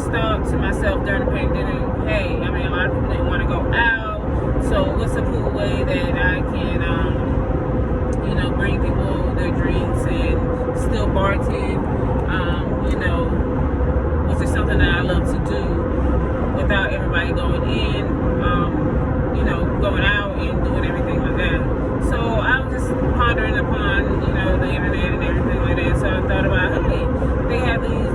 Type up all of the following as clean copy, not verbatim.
thought to myself during the pandemic, hey, I mean, a lot of people didn't want to go out, so what's a cool way that I can, bring people their drinks and still bartend, which is something that I love to do without everybody going in, going out and doing everything like that. So I was just pondering upon, the internet and everything like that. So I thought about, hey, they have these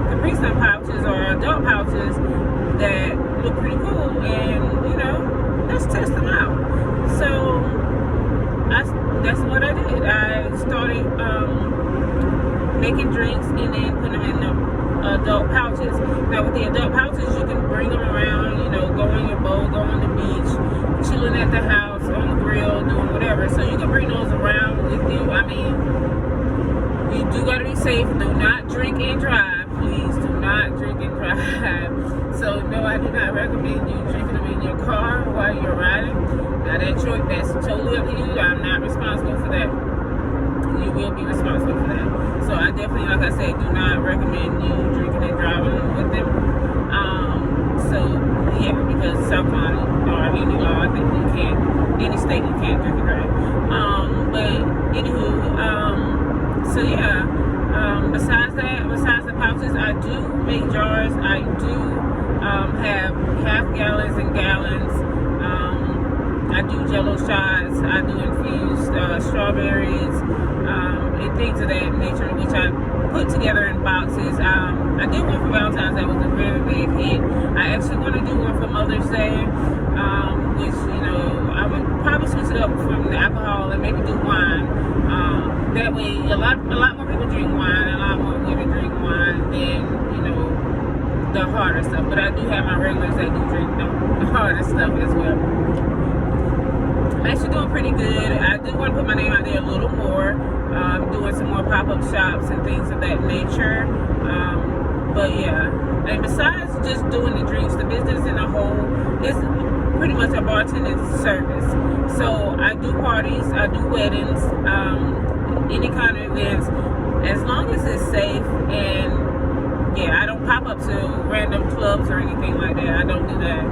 Capri Sun pouches or adult pouches that look pretty cool, and let's test them out. So that's what I did. I started making drinks and then putting them in the adult pouches. Now with the adult pouches, you can bring them around, go in your boat, go on the beach, chilling at the house, on the grill, doing whatever. So you can bring those around with you. I mean, you do got to be safe. Do not drink and drive. Please do not drink and drive. So no, I do not recommend you drinking them in your car while you're riding. Now that's totally up to you. I'm not responsible for that. You will be responsible for that. So I definitely, like I said, do not recommend you drinking and driving with them. Because South Carolina or any law, I think you can't, any state you can't drink and drive. But anywho, besides the pouches, I do make jars. I do have half gallons and gallons. I do jello shots. I do infused strawberries and things of that nature, which I put together in boxes. I did one for Valentine's. That was a very big hit. I actually want to do one for Mother's Day, which I would probably switch it up from the alcohol and maybe do wine. That way, a lot more people drink wine. A lot more women drink wine than the harder stuff. But I do have my regulars that do drink the harder stuff as well. I'm actually doing pretty good. I do want to put my name out there a little more, doing some more pop-up shops and things of that nature. But yeah, and besides just doing the drinks, the business in a whole is pretty much a bartending service. So I do parties, I do weddings, any kind of events, as long as it's safe. And yeah, I don't pop up to random clubs or anything like that. I don't do that.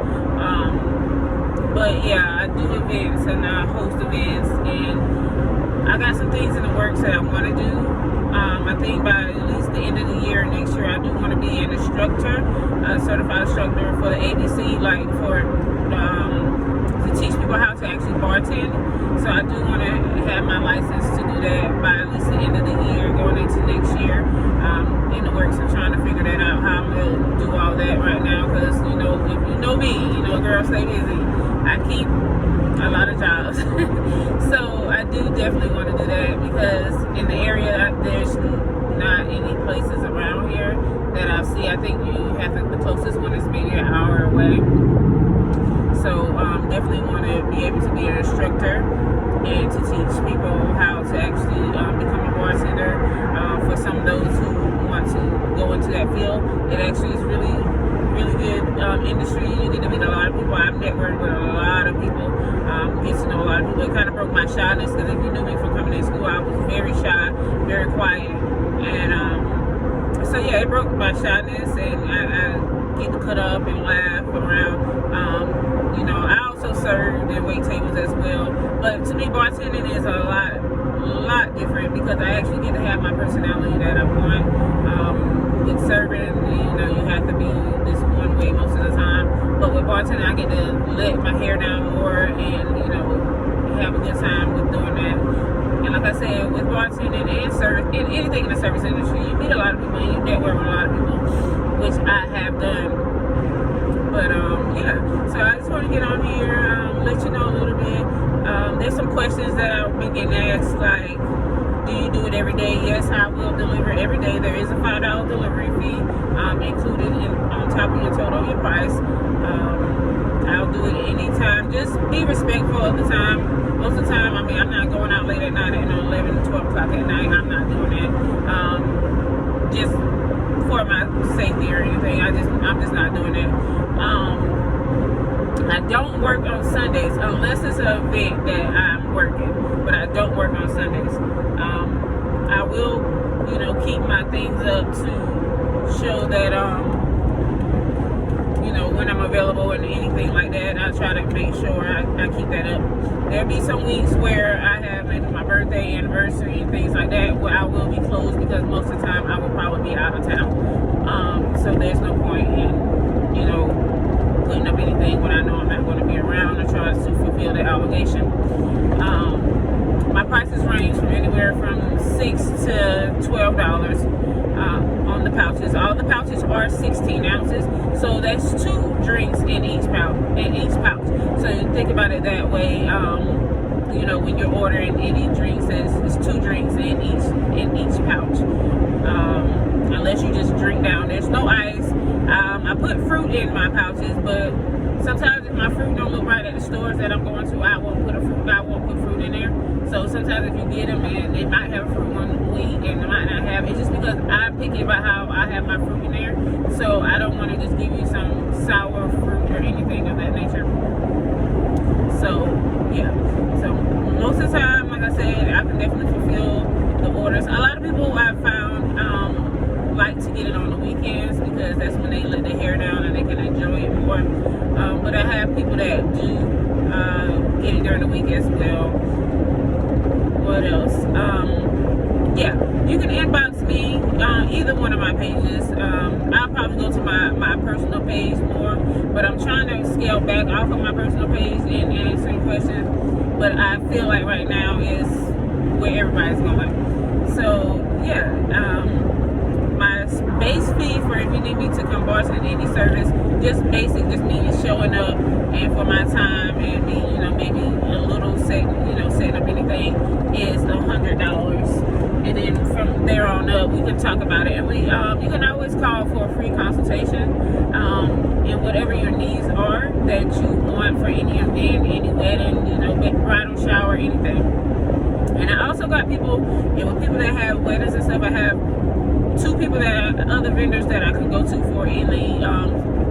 But yeah, I do events and I host events, and I got some things in the works that I want to do. I think by at least the end of the year next year, I do want to be an instructor, a certified instructor for the ABC, like to teach people how to actually bartend. So I do want to have my license to do that by at least the end of the year, going into next year. In the works of trying to figure that out, how I'm going to do all that right now, because if you know me, girls stay busy. I keep a lot of jobs. So I do definitely want to do that, because in the area there's not any places around here that I see. I think you have the closest one is maybe an hour away. So definitely want to be able to be an instructor and to teach people how to actually become a bartender. For some of those who want to go into that field, it actually is really good industry. You get to meet a lot of people. I've networked with a lot of people, get to know a lot of people. It kind of broke my shyness, because if you knew me from coming to school, I was very shy, very quiet, and so yeah, it broke my shyness, and I get to cut up and laugh around. I also served and wait tables as well, but to me, bartending is a lot different, because I actually get to have my personality that I want. With serving, you have to be this one way most of the time. But with bartending, I get to let my hair down more and, have a good time with doing that. And like I said, with bartending and service, and anything in the service industry, you meet a lot of people and you network with a lot of people, which I have done. But yeah, so I just want to get on here, let you know a little bit. There's some questions that I've been getting asked, like, do you do it every day? Yes, I will deliver every day. There is a $5 delivery fee included on top of your total price. I'll do it anytime. Just be respectful of the time. Most of the time, I'm not going out late at night at 11, 12 o'clock at night. I'm not doing that. Just for my safety or anything. I'm just not doing that. I don't work on Sundays unless it's an event that I'm working, but I don't work on Sundays. I will, keep my things up to show that you know, when I'm available and anything like that. I try to make sure I keep that up. There'll be some weeks where I have maybe my birthday, anniversary, and things like that where I will be closed because most of the time I will probably be out of town. So there's no point in, you know, putting up anything when I know I'm not going to be around or try to fulfill that obligation. My prices range from anywhere from $6 to $12 on the pouches. All the pouches are 16 ounces, so that's 2 drinks in each pouch. So you think about it that way. You know, when you're ordering any drinks, it's 2 drinks in each pouch. Unless you just drink down. There's no ice. I put fruit in my pouches, but sometimes if my fruit don't look right at the stores that I'm going to, I won't put fruit in there. So sometimes if you get them and they might have fruit one week and they might not have, it's just because I'm picky about how I have my fruit in there. So I don't want to just give you some sour fruit or anything of that nature. So yeah. So most of the time, like I said, I can definitely fulfill the orders. A lot of people I've found like to get it on the weekends because that's when they let their hair down and they can enjoy it more. But I have people that do get it during the week as well. What else? Yeah, you can inbox me either one of my pages. I'll probably go to my personal page more, but I'm trying to scale back off of my personal page and answering questions. But I feel like right now is where everybody's going. So yeah, my base fee for if you need me to come bartend any service, just basic, just me showing up and for my time and me, you know, maybe a little setting up anything is $100. And then from there on up, we can talk about it. And you can always call for a free consultation, and whatever your needs are that you want for any event, any wedding, you know, bridal shower, anything. And I also got people, and with people that have weddings and stuff, I have 2 people that are other vendors that I can go to for any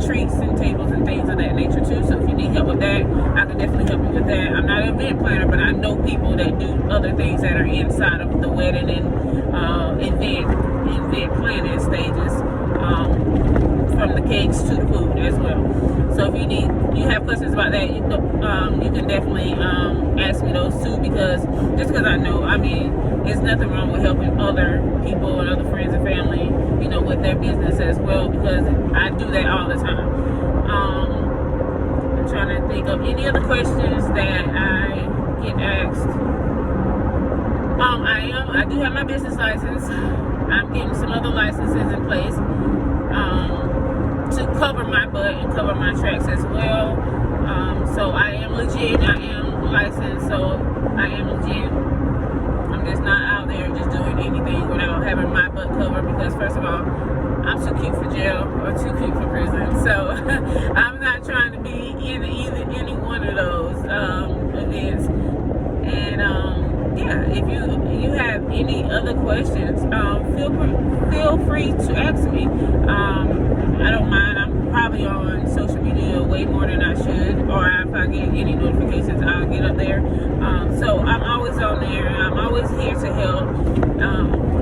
treats and tables and things of that nature too. So if you need help with that, I can definitely help you with that. I'm not an event planner, but I know people that do other things that are inside of the wedding and event planning stages, from the cakes to the food as well. So if you have questions about that, you can definitely ask me those too, because I know, I mean, there's nothing wrong with helping other people and other friends and family, you know, with their business as well, because I do that all the time. I'm trying to think of any other questions that I get asked. I do have my business license. I'm getting some other licenses in place to cover my butt and cover my tracks as well. So I am legit. I am licensed. So I am legit. I'm just not out there just doing anything without having my butt covered, because first of all, I'm too cute for jail or too cute for prison. So I'm not trying to be in any one of those events. And yeah, if you have any other questions, feel free to ask me. I don't mind. I'm probably on social media way more than I should, or if I get any notifications, I'll get up there. So I'm always on there. I'm always here to help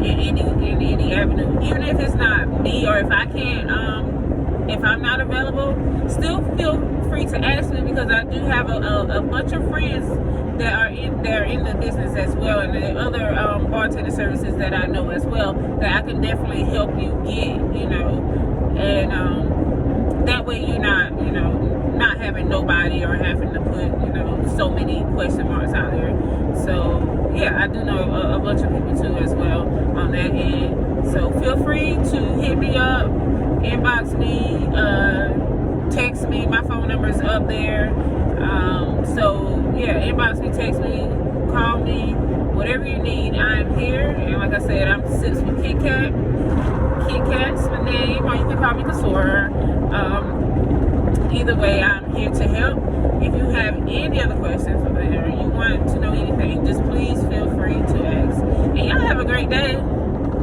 in any avenue, even if it's not me, or if I can't. If I'm not available, still feel free to ask me, because I do have a bunch of friends that are in the business as well, and the other bartender services that I know as well, that I can definitely help you get, you know, and that way you're not, you know, not having nobody or having to put, you know, so many question marks out there. So yeah, I do know a bunch of people too as well on that end. So feel free to hit me up, inbox me, text me. My phone number is up there. So yeah, inbox me, text me, call me, whatever you need. I'm here, and like I said, I'm Sips with Kit Kat. Kit Kat's my name, or you can call me Kasora. Either way, I'm here to help. If you have